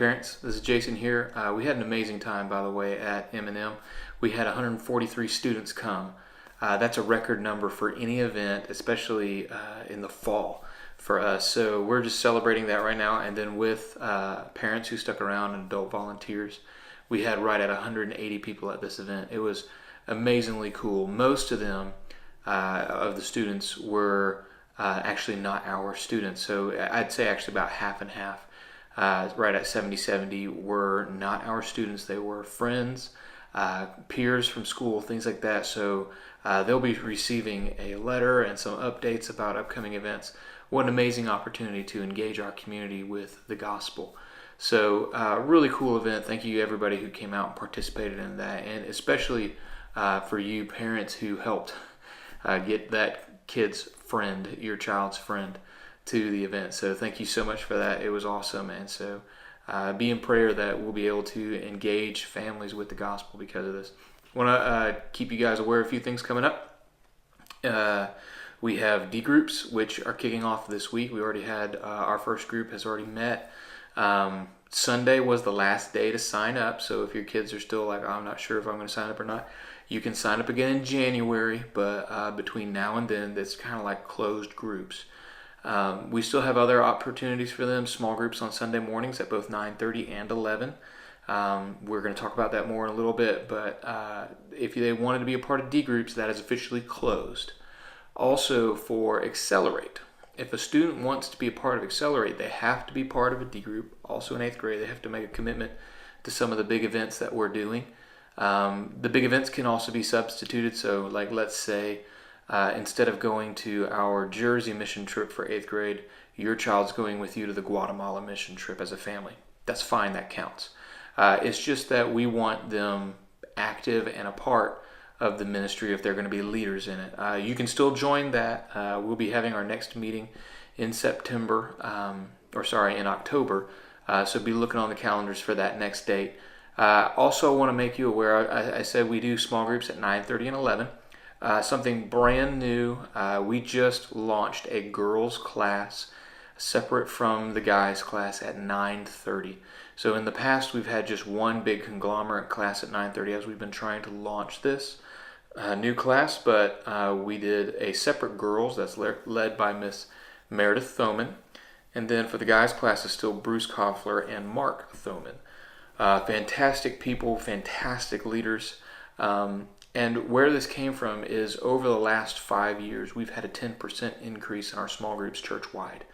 parents, this is Jason here. We had an amazing time, by the way, at M&M. We had 143 students come. That's a record number for any event, especially in the fall for us. So we're just celebrating that right now. And then with parents who stuck around and adult volunteers, we had right at 180 people at this event. It was amazingly cool. Most of them, of the students, were actually not our students. So I'd say actually about half and half. Right at 70 were not our students. They were friends, peers from school, things like that. So they'll be receiving a letter and some updates about upcoming events. What an amazing opportunity to engage our community with the gospel. So really cool event. Thank you everybody who came out and participated in that, and especially for you parents who helped get that kid's friend, your child's friend, to the event. So thank you so much for that. It was awesome. And so be in prayer that we'll be able to engage families with the gospel because of this. I want to keep you guys aware of a few things coming up. We have D groups, which are kicking off this week. We already had our first group has already met. Sunday was the last day to sign up. So if your kids are still like, I'm not sure if I'm going to sign up or not, you can sign up again in January. But between now and then, it's kind of like closed groups. We still have other opportunities for them, small groups on Sunday mornings at both 9:30 and 11. We're going to talk about that more in a little bit, but if they wanted to be a part of D groups, that is officially closed. Also for Accelerate, if a student wants to be a part of Accelerate, they have to be part of a D group. Also in 8th grade, they have to make a commitment to some of the big events that we're doing. The big events can also be substituted, so like let's say instead of going to our Jersey mission trip for 8th grade, your child's going with you to the Guatemala mission trip as a family. That's fine, that counts. It's just that we want them active and a part of the ministry if they're going to be leaders in it. You can still join that. We'll be having our next meeting in in October. So be looking on the calendars for that next date. Also, I want to make you aware, I said we do small groups at 9:30 and 11. Something brand new, we just launched a girls class separate from the guys class at 9:30. So in the past we've had just one big conglomerate class at 9:30 as we've been trying to launch this new class, but we did a separate girls that's led by Miss Meredith Thoman, and then for the guys class is still Bruce Koffler and Mark Thoman. Fantastic people, fantastic leaders. And where this came from is over the last 5 years, we've had a 10% increase in our small groups church-wide.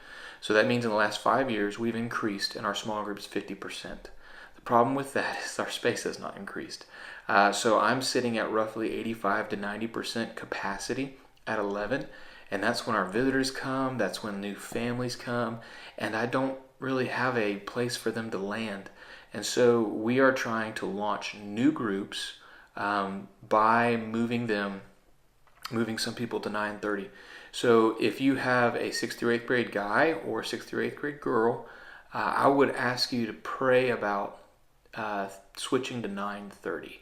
So that means in the last 5 years, we've increased in our small groups 50%. The problem with that is our space has not increased. So I'm sitting at roughly 85 to 90% capacity at 11. And that's when our visitors come, that's when new families come, and I don't really have a place for them to land. And so we are trying to launch new groups by moving some people to 9:30. So if you have a 6th through 8th grade guy or 6th through 8th grade girl, I would ask you to pray about switching to 9:30.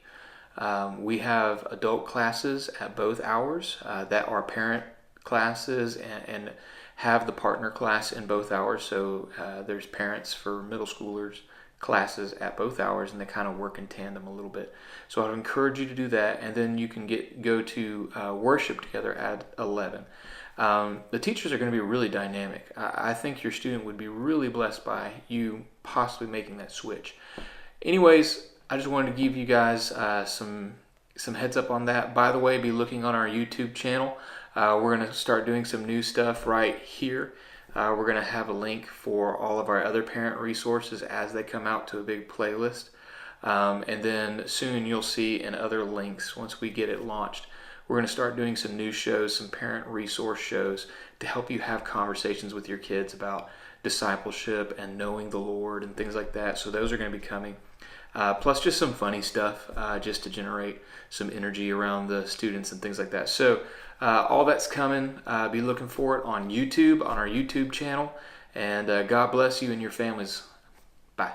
We have adult classes at both hours that are parent classes and have the partner class in both hours. So there's parents for middle schoolers classes at both hours, and they kind of work in tandem a little bit. So I'd encourage you to do that, and then you can go to worship together at 11. The teachers are going to be really dynamic. I think your student would be really blessed by you possibly making that switch. Anyways, I just wanted to give you guys some heads up on that. By the way, be looking on our YouTube channel. We're going to start doing some new stuff right here. We're going to have a link for all of our other parent resources as they come out to a big playlist. And then soon you'll see in other links once we get it launched. We're going to start doing some new shows, some parent resource shows to help you have conversations with your kids about discipleship and knowing the Lord and things like that. So those are going to be coming. Plus just some funny stuff just to generate some energy around the students and things like that. So all that's coming. Be looking for it on YouTube, on our YouTube channel. And God bless you and your families. Bye.